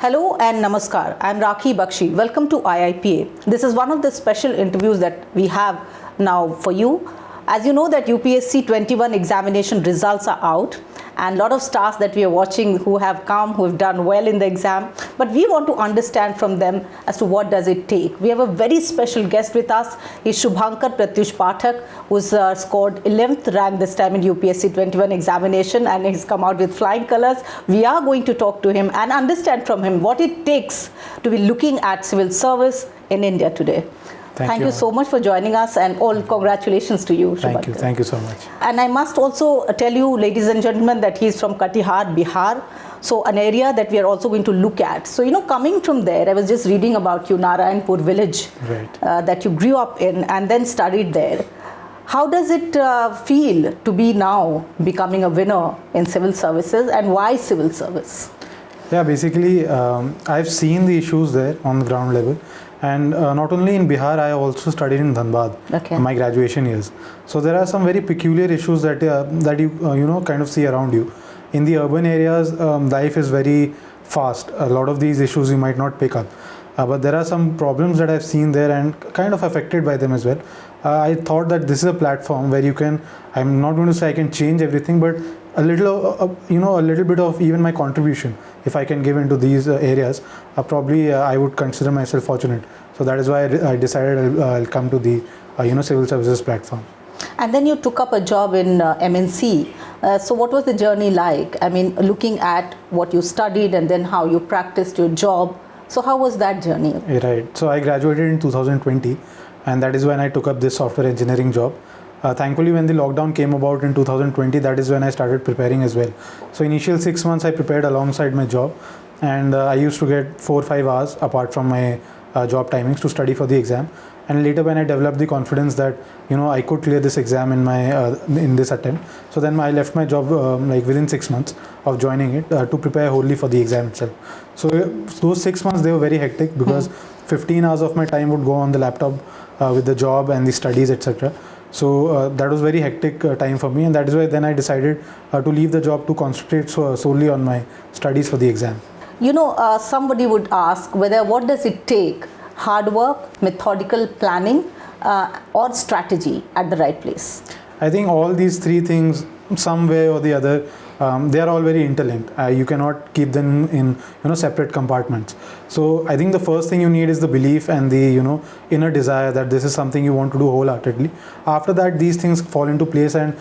Hello and namaskar. I am Rakhee Bakshee. Welcome to IIPA. This is one of the special interviews that we have now for you. As you know that UPSC 21 examination results are out, and a lot of stars that we are watching who have come, who have done well in the exam, but we want to understand from them as to what does it take. We have a very special guest with us. He's Subhankar Pratyush Pathak, who's scored 11th rank this time in UPSC 21 examination, and he's come out with flying colors. We are going to talk to him and understand from him what it takes to be looking at civil service in India today. Thank you so much for joining us, and all congratulations to you, Subhankar. Thank you so much. And I must also tell you, ladies and gentlemen, that he's from Katihar, Bihar. So an area that we are also going to look at. So, coming from there, I was just reading about you, Narayanpur village, that you grew up in and then studied there. How does it feel to be now becoming a winner in civil services, and why civil service? Yeah, basically, I've seen the issues there on the ground level. And not only in Bihar, I also studied in Dhanbad, my graduation years. So there are some very peculiar issues that you kind of see around you. In the urban areas, life is very fast. A lot of these issues you might not pick up. But there are some problems that I've seen there and kind of affected by them as well. I thought that this is a platform where you can, I'm not going to say I can change everything, but a little bit of even my contribution, if I can give into these areas, probably I would consider myself fortunate. So that is why I decided I'll come to the civil services platform. And then you took up a job in MNC. So what was the journey like? I mean, looking at what you studied and then how you practiced your job. So how was that journey? Right. So I graduated in 2020, and that is when I took up this software engineering job. Thankfully, when the lockdown came about in 2020, that is when I started preparing as well. So initial 6 months I prepared alongside my job, and I used to get 4 or 5 hours apart from my job timings to study for the exam. And later, when I developed the confidence that I could clear this exam in this attempt, so then I left my job within 6 months of joining it to prepare wholly for the exam itself. So those 6 months, they were very hectic because 15 hours of my time would go on the laptop with the job and the studies, etc. So that was very hectic time for me, and that is why then I decided to leave the job to concentrate solely on my studies for the exam. Somebody would ask whether what does it take? Hard work, methodical planning, or strategy at the right place? I think all these three things, some way or the other, they are all very interlinked. You cannot keep them in separate compartments. So I think the first thing you need is the belief and the inner desire that this is something you want to do wholeheartedly. After that, these things fall into place, and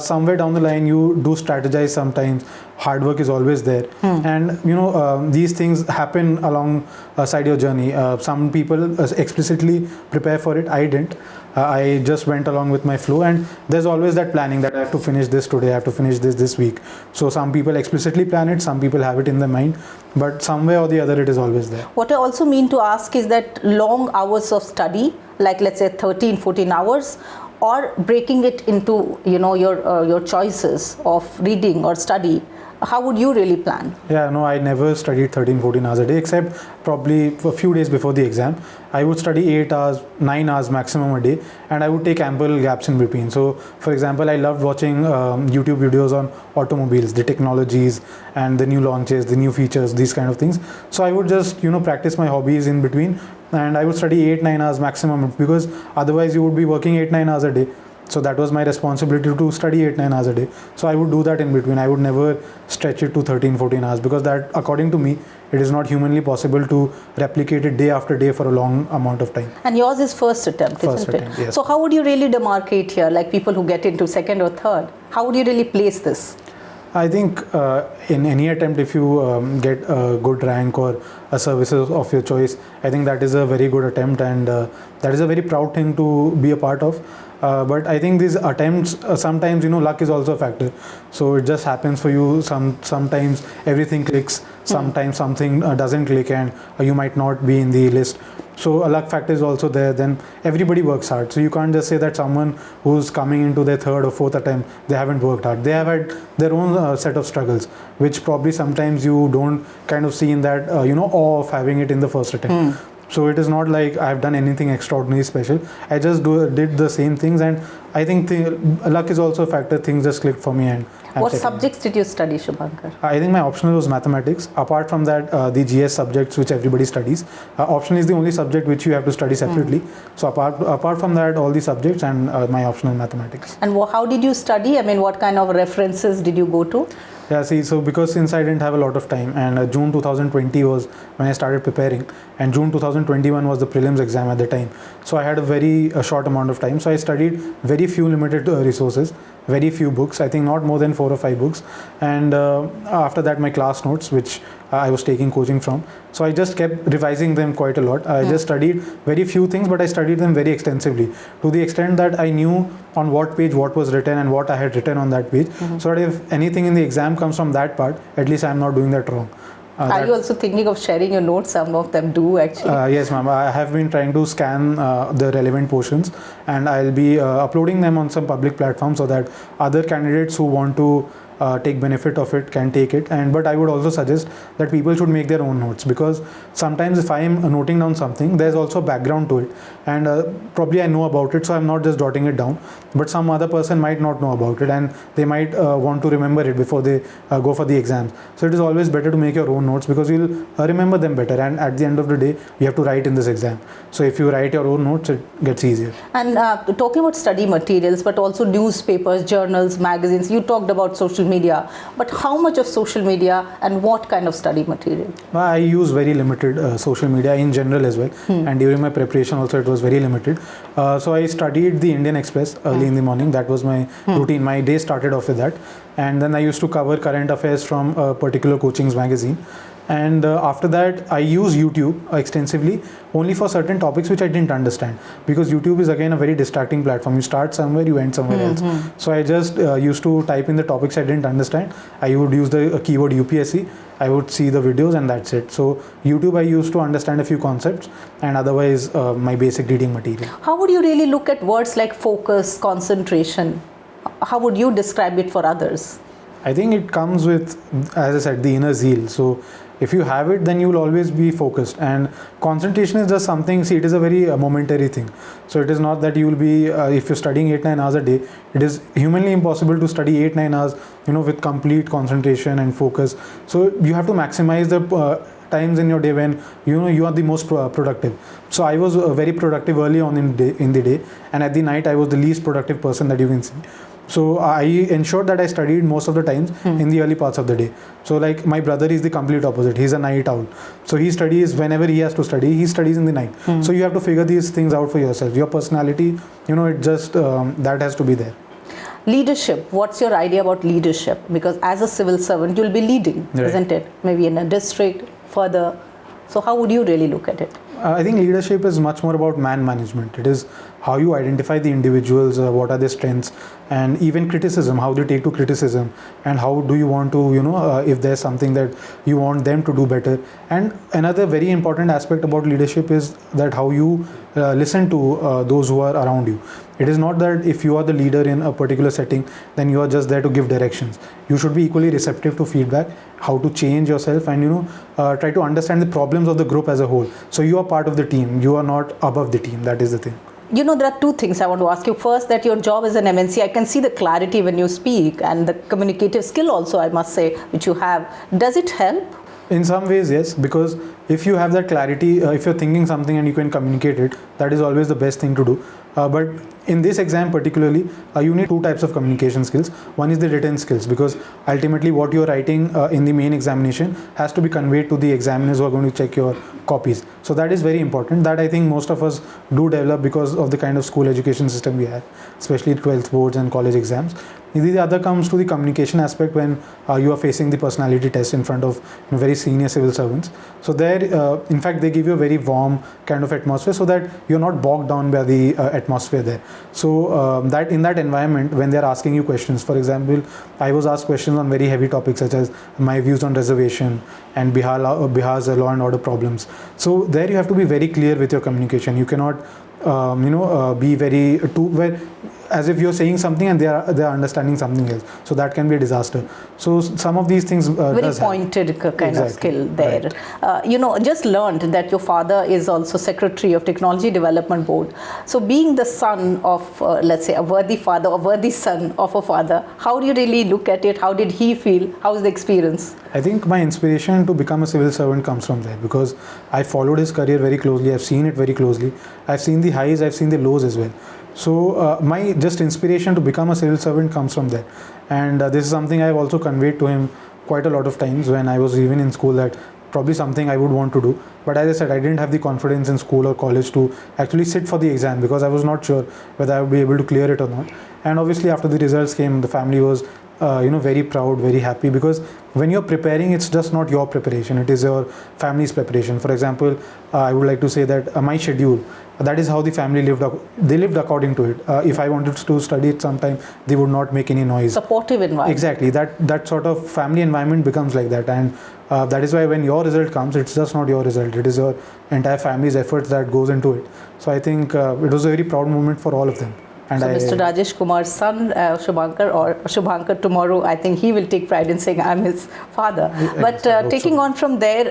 somewhere down the line you do strategize. Sometimes hard work is always there, and these things happen alongside your journey. Some people explicitly prepare for it. I didn't. I just went along with my flow, and there's always that planning that I have to finish this today, I have to finish this week. So some people explicitly plan it, some people have it in their mind, but some way or the other it is always there. What I also mean to ask is that long hours of study, like let's say 13, 14 hours, or breaking it into your choices of reading or study, how would you really plan? Yeah, no, I never studied 13, 14 hours a day, except probably for a few days before the exam. I would study 8 hours, 9 hours maximum a day, and I would take ample gaps in between. So, for example, I loved watching YouTube videos on automobiles, the technologies and the new launches, the new features, these kind of things. So I would just, practice my hobbies in between, and I would study 8-9 hours maximum, because otherwise you would be working 8-9 hours a day. So that was my responsibility to study 8-9 hours a day. So I would do that in between. I would never stretch it to 13-14 hours, because that, according to me, it is not humanly possible to replicate it day after day for a long amount of time. And yours is first attempt, isn't it? Yes. So how would you really demarcate here, like people who get into second or third? How would you really place this? I think in any attempt, if you get a good rank or a services of your choice, I think that is a very good attempt, and that is a very proud thing to be a part of. But I think these attempts, sometimes luck is also a factor. So it just happens for you. Sometimes everything clicks. Sometimes something doesn't click, and you might not be in the list. So a luck factor is also there. Then everybody works hard. So you can't just say that someone who's coming into their third or fourth attempt, they haven't worked hard. They have had their own set of struggles, which probably sometimes you don't kind of see in that awe of having it in the first attempt. So it is not like I've done anything extraordinary special. I just did the same things, and I think luck is also a factor. Things just clicked for me, and what subjects did you study, Subhankar? I think my optional was mathematics. Apart from that, the GS subjects which everybody studies. Optional is the only subject which you have to study separately. So apart from that, all the subjects and my optional mathematics. And how did you study? I mean, what kind of references did you go to? Yeah, see, so because since I didn't have a lot of time, and June 2020 was when I started preparing, and June 2021 was the prelims exam at the time. So I had a very short amount of time. So I studied very few limited resources, very few books, I think not more than 4 or 5 books. And after that, my class notes, which I was taking coaching from. So I just kept revising them quite a lot. I just studied very few things, but I studied them very extensively, to the extent that I knew on what page what was written and what I had written on that page. So that if anything in the exam comes from that part, at least I'm not doing that wrong. Are you also thinking of sharing your notes? Some of them do actually. Yes, ma'am. I have been trying to scan the relevant portions, and I'll be uploading them on some public platform so that other candidates who want to take benefit of it can take it. But I would also suggest that people should make their own notes, because sometimes if I am noting down something, there's also a background to it, and probably I know about it, so I'm not just jotting it down, but some other person might not know about it, and they might want to remember it before they go for the exams. So it is always better to make your own notes, because you'll remember them better, and at the end of the day you have to write in this exam. So if you write your own notes, it gets easier. And talking about study materials, but also newspapers, journals, magazines, you talked about social media, but how much of social media and what kind of study material? I use very limited social media in general as well, and during my preparation also it was very limited. So I studied the Indian Express early in the morning. That was my routine. My day started off with that, and then I used to cover current affairs from a particular coaching's magazine. And after that, I use YouTube extensively only for certain topics which I didn't understand, because YouTube is again a very distracting platform. You start somewhere, you end somewhere else. So I just used to type in the topics I didn't understand. I would use the keyword UPSC. I would see the videos, and that's it. So YouTube I used to understand a few concepts, and otherwise my basic reading material. How would you really look at words like focus, concentration? How would you describe it for others? I think it comes with, as I said, the inner zeal. So if you have it, then you will always be focused, and concentration is just something, see, it is a very momentary thing. So it is not that you will be if you're studying 8-9 hours a day, it is humanly impossible to study 8-9 hours with complete concentration and focus. So you have to maximize the times in your day when you are the most productive. So I was very productive early on in the day, and at the night I was the least productive person that you can see. So I ensured that I studied most of the times in the early parts of the day. So like my brother is the complete opposite. He's a night owl. So he studies whenever he has to study. He studies in the night. So you have to figure these things out for yourself. Your personality, it just that has to be there. Leadership. What's your idea about leadership? Because as a civil servant, you'll be leading, right, isn't it? Maybe in a district, further. So how would you really look at it? I think leadership is much more about man management. It is how you identify the individuals, what are their strengths, and even criticism, how they take to criticism, and how do you want to, if there's something that you want them to do better. And another very important aspect about leadership is that how you listen to those who are around you. It is not that if you are the leader in a particular setting, then you are just there to give directions. You should be equally receptive to feedback, how to change yourself, and try to understand the problems of the group as a whole. So you are part of the team. You are not above the team. That is the thing. There are two things I want to ask you. First, that your job is an MNC. I can see the clarity when you speak, and the communicative skill also, I must say, which you have. Does it help? In some ways, yes, because if you have that clarity, if you're thinking something and you can communicate it, that is always the best thing to do. But in this exam particularly, you need two types of communication skills. One is the written skills, because ultimately what you're writing in the main examination has to be conveyed to the examiners who are going to check your copies. So that is very important. That I think most of us do develop because of the kind of school education system we have, especially 12th boards and college exams. The other comes to the communication aspect when you are facing the personality test in front of very senior civil servants. So there, in fact, they give you a very warm kind of atmosphere so that you're not bogged down by the atmosphere there. So that in that environment, when they're asking you questions, for example, I was asked questions on very heavy topics such as my views on reservation and Bihar's law and order problems. So there you have to be very clear with your communication. You cannot be very as if you're saying something and they are understanding something else. So that can be a disaster. So some of these things very pointed kind of skill there. Right. Just learned that your father is also Secretary of Technology Development Board. So being the son of, let's say, a worthy father, a worthy son of a father, how do you really look at it? How did he feel? How is the experience? I think my inspiration to become a civil servant comes from there, because I followed his career very closely. I've seen it very closely. I've seen the highs, I've seen the lows as well. So my just inspiration to become a civil servant comes from there. And this is something I've also conveyed to him quite a lot of times when I was even in school, that probably something I would want to do. But as I said, I didn't have the confidence in school or college to actually sit for the exam, because I was not sure whether I would be able to clear it or not. And obviously after the results came, the family was very proud, very happy, because when you're preparing, it's just not your preparation, it is your family's preparation. For example, I would like to say that my schedule, that is how the family lived according to it. If I wanted to study it sometime, they would not make any noise. Supportive environment. Exactly, that sort of family environment becomes like that. And that is why when your result comes, it's just not your result, it is your entire family's efforts that goes into it. So I think it was a very proud moment for all of them. And so Mr. Rajesh Kumar's son, Subhankar, or Subhankar tomorrow, I think he will take pride in saying I'm his father. But taking on from there,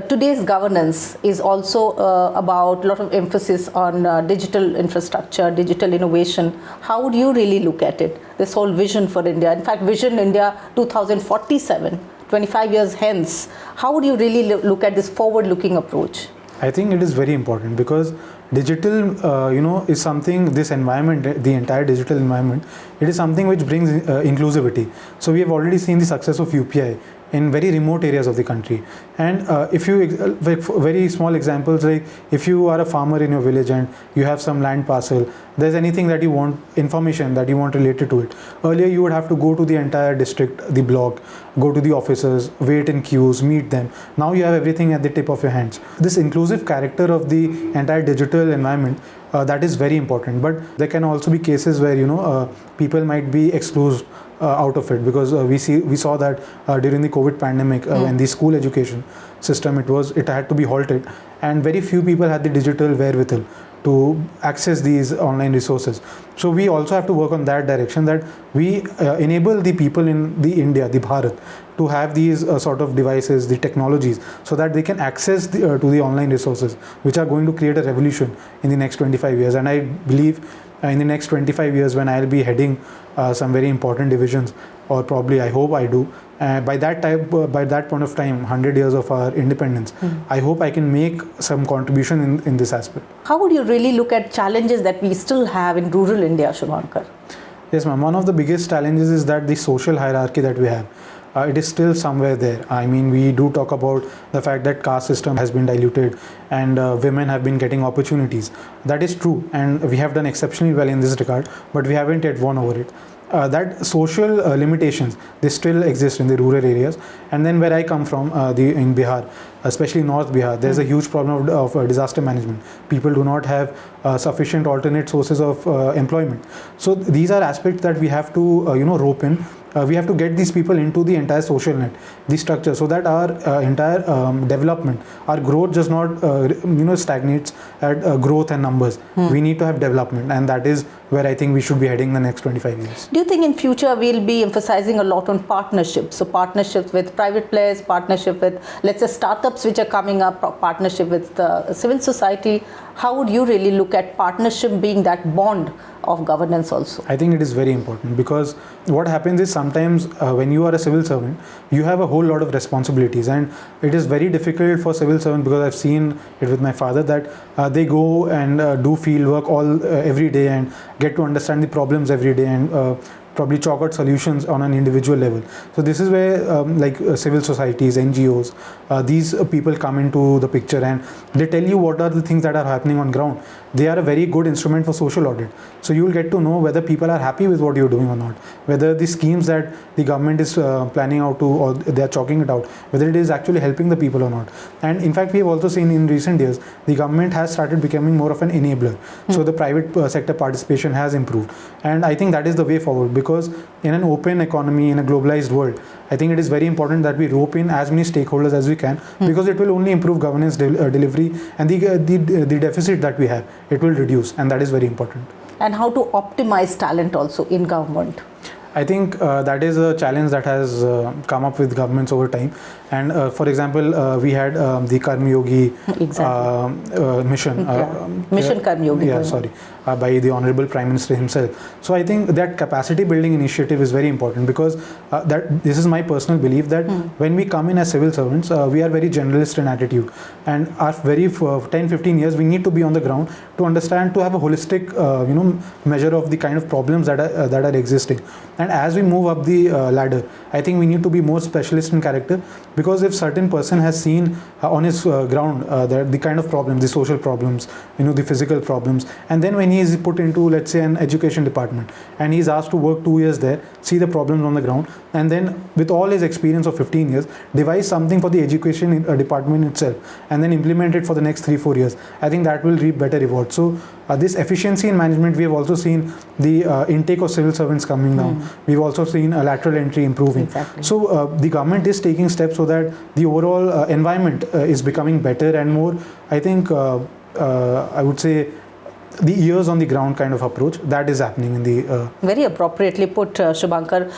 today's governance is also about a lot of emphasis on digital infrastructure, digital innovation. How would you really look at it? This whole vision for India, in fact, Vision India 2047, 25 years hence. How would you really look at this forward-looking approach? I think it is very important, because digital, is something, this environment, the entire digital environment, it is something which brings inclusivity. So we have already seen the success of UPI in very remote areas of the country. And if you, very small examples, like if you are a farmer in your village and you have some land parcel, there's anything that you want, information that you want related to it. Earlier you would have to go to the entire district, the block, go to the offices, wait in queues, meet them. Now you have everything at the tip of your hands. This inclusive character of the entire digital environment, that is very important. But there can also be cases where people might be excluded out of it, because we saw that during the COVID pandemic, when the school education system, it had to be halted, and very few people had the digital wherewithal to access these online resources. So we also have to work on that direction, that we enable the people in the India, the Bharat, to have these sort of devices, the technologies, so that they can access to the online resources, which are going to create a revolution in the next 25 years. And I believe in the next 25 years, when I'll be heading some very important divisions, or probably I hope I do, by that point of time, 100 years of our independence, I hope I can make some contribution in this aspect. How would you really look at challenges that we still have in rural India, Subhankar? Yes, ma'am. One of the biggest challenges is that the social hierarchy that we have, it is still somewhere there. I mean, we do talk about the fact that caste system has been diluted and women have been getting opportunities. That is true, and we have done exceptionally well in this regard, but we haven't yet won over it. That social limitations, they still exist in the rural areas. And then where I come from, in Bihar, especially North Bihar, there's a huge problem of disaster management. People do not have sufficient alternate sources of employment. So these are aspects that we have to rope in. We have to get these people into the entire social net, the structure, so that our entire development, our growth just not stagnates at growth and numbers. We need to have development, and that is where I think we should be heading in the next 25 years. Do you think in future we'll be emphasizing a lot on partnerships? So partnerships with private players, partnership with, let's say, startups which are coming up, partnership with the civil society. How would you really look at partnership being that bond of governance also? I think it is very important, because what happens is sometimes when you are a civil servant, you have a whole lot of responsibilities, and it is very difficult for civil servants, because I've seen it with my father, that they go and do field work every day and get to understand the problems every day and probably chalk out solutions on an individual level. So this is where civil societies, NGOs, these people come into the picture, and they tell you what are the things that are happening on ground. They are a very good instrument for social audit. So you will get to know whether people are happy with what you're doing or not, whether the schemes that the government is planning out to, or they are chalking it out, whether it is actually helping the people or not. And in fact, we have also seen in recent years, the government has started becoming more of an enabler. So the private sector participation has improved. And I think that is the way forward, because in an open economy, in a globalized world, I think it is very important that we rope in as many stakeholders as we can, because it will only improve governance delivery, and the deficit that we have, it will reduce, and that is very important. and how to optimize talent also in government? I think that is a challenge that has come up with governments over time. And for example, we had the Karma Yogi mission. Mission Karma Yogi. Yeah, sorry. By the Honorable Prime Minister himself. So I think that capacity building initiative is very important, because this is my personal belief that when we come in as civil servants, we are very generalist in attitude, and our very 10-15 years we need to be on the ground to understand, to have a holistic measure of the kind of problems that are existing. And as we move up the ladder, I think we need to be more specialist in character, because if certain person has seen on his ground the kind of problems, the social problems, the physical problems, and then when he is put into, let's say, an education department, and he is asked to work 2 years there, see the problems on the ground, and then with all his experience of 15 years, devise something for the education department itself, and then implement it for the next 3-4 years, I think that will reap better rewards. So this efficiency in management, we have also seen the intake of civil servants coming down. We've also seen a lateral entry improving. Exactly. So the government is taking steps so that the overall environment is becoming better and more, I think, I would say, the ears on the ground kind of approach that is happening in the very appropriately put, Subhankar.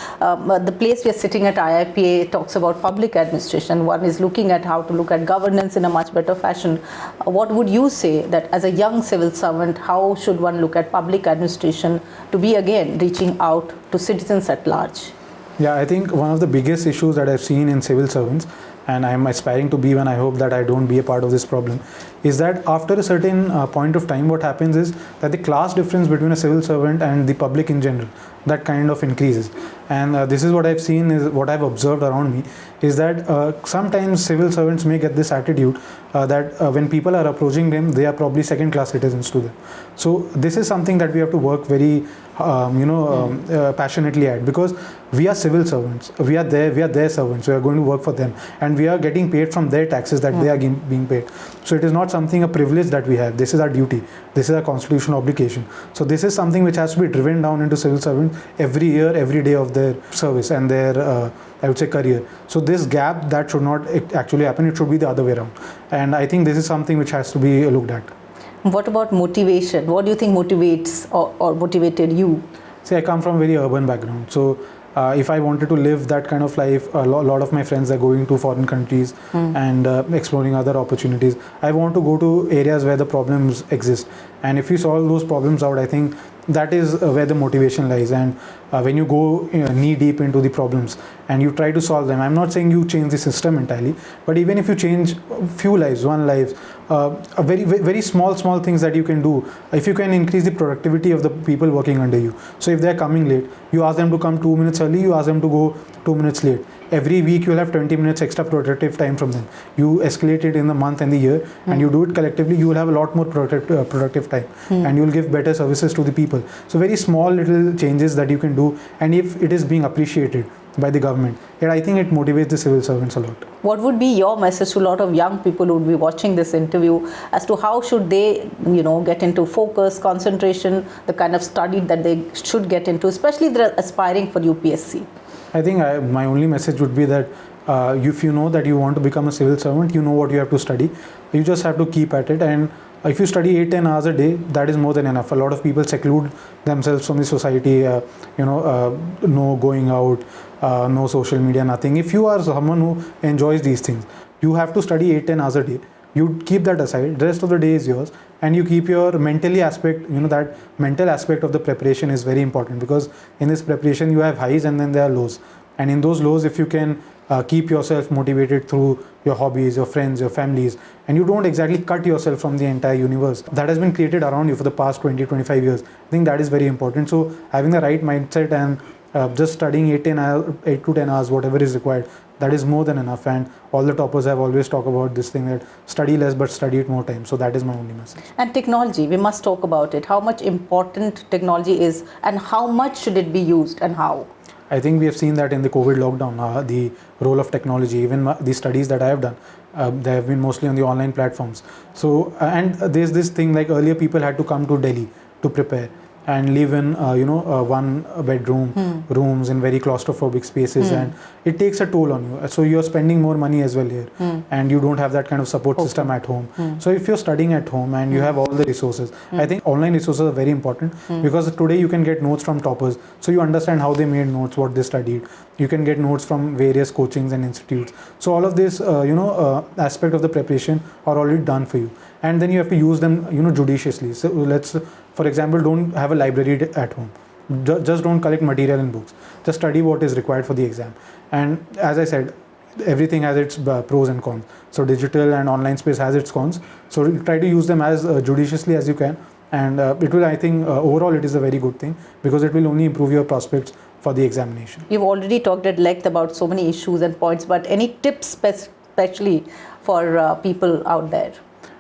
The place we are sitting at, IIPA, talks about public administration. One is looking at how to look at governance in a much better fashion. What would you say that as a young civil servant, how should one look at public administration to be again reaching out to citizens at large? Yeah, I think one of the biggest issues that I've seen in civil servants, and I'm aspiring to be one, I hope that I don't be a part of this problem, is that after a certain point of time, what happens is that the class difference between a civil servant and the public in general, that kind of increases. And this is what I've seen, is what I've observed around me, is that sometimes civil servants may get this attitude that when people are approaching them, they are probably second-class citizens to them. So this is something that we have to work very passionately at, because we are civil servants, we are their servants, we are going to work for them, and we are getting paid from their taxes that they are being paid. So it is not something, a privilege that we have. This is our duty, this is our constitutional obligation. So this is something which has to be driven down into civil servants every year, every day of their service and their I would say career. So this gap, that should not actually happen, it should be the other way around. And I think this is something which has to be looked at. What about motivation? What do you think motivates or motivated you? See, I come from a very urban background. So if I wanted to live that kind of life, a lot of my friends are going to foreign countries and exploring other opportunities. I want to go to areas where the problems exist. And if you solve those problems out, I think that is where the motivation lies. And when you go knee deep into the problems and you try to solve them, I'm not saying you change the system entirely, but even if you change few lives, one life, a very small things that you can do, if you can increase the productivity of the people working under you. So if they're coming late, you ask them to come 2 minutes early, you ask them to go 2 minutes late. Every week you'll have 20 minutes extra productive time from them. You escalate it in the month and the year, and you do it collectively, you will have a lot more productive time, and you'll give better services to the people. So very small little changes that you can do, and if it is being appreciated by the government, yet I think it motivates the civil servants a lot. What would be your message to a lot of young people who would be watching this interview as to how should they, get into focus, concentration, the kind of study that they should get into, especially if they're aspiring for UPSC? I think my only message would be that if you know that you want to become a civil servant, you know what you have to study. You just have to keep at it, and if you study 8-10 hours a day, that is more than enough. A lot of people seclude themselves from the society, no going out, no social media, nothing. If you are someone who enjoys these things, you have to study 8-10 hours a day. You keep that aside, the rest of the day is yours, and you keep your mentally aspect, that mental aspect of the preparation is very important, because in this preparation you have highs and then there are lows. And in those lows, if you can keep yourself motivated through your hobbies, your friends, your families, and you don't exactly cut yourself from the entire universe that has been created around you for the past 20-25 years, I think that is very important. So having the right mindset and just studying 8 to 10 hours, whatever is required, that is more than enough. And all the toppers have always talked about this thing, that study less but study it more time. So that is my only message. And technology, we must talk about it. How much important technology is, and how much should it be used, and how? I think we have seen that in the COVID lockdown, the role of technology, even the studies that I have done, they have been mostly on the online platforms. So, and there's this thing, like earlier people had to come to Delhi to prepare. and live in one bedroom rooms in very claustrophobic spaces, and it takes a toll on you. So you're spending more money as well here, and you don't have that kind of support system at home. So if you're studying at home and you have all the resources, I think online resources are very important, because today you can get notes from toppers, so you understand how they made notes, what they studied. You can get notes from various coachings and institutes. So all of this aspect of the preparation are already done for you, and then you have to use them judiciously. So let's, for example, don't have a library at home. Just don't collect material in books. Just study what is required for the exam. And as I said, everything has its pros and cons. So digital and online space has its cons. So try to use them as judiciously as you can. And it will, I think, overall it is a very good thing, because it will only improve your prospects for the examination. You've already talked at length about so many issues and points, but any tips especially for people out there?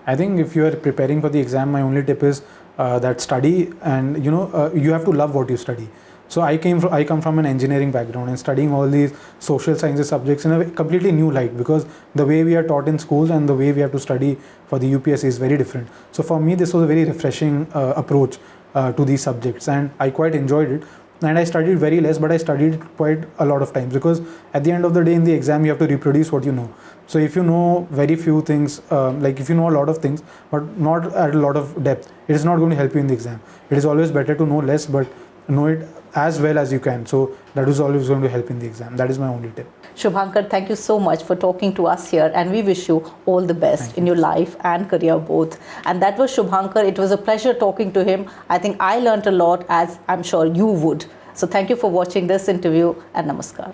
I think if you are preparing for the exam, my only tip is that study, and you have to love what you study. So I come from an engineering background, and studying all these social sciences subjects in a completely new light, because the way we are taught in schools and the way we have to study for the UPSC is very different. So for me, this was a very refreshing approach to these subjects, and I quite enjoyed it. And I studied very less, but I studied quite a lot of times, because at the end of the day in the exam you have to reproduce what you know. So if you know very few things, like if you know a lot of things but not at a lot of depth, it is not going to help you in the exam. It is always better to know less but know it as well as you can. So that is always going to help in the exam. That is my only tip. Subhankar, thank you so much for talking to us here, and we wish you all the best in your life and career both. And that was Subhankar. It was a pleasure talking to him. I think I learned a lot, as I'm sure you would. So thank you for watching this interview, and namaskar.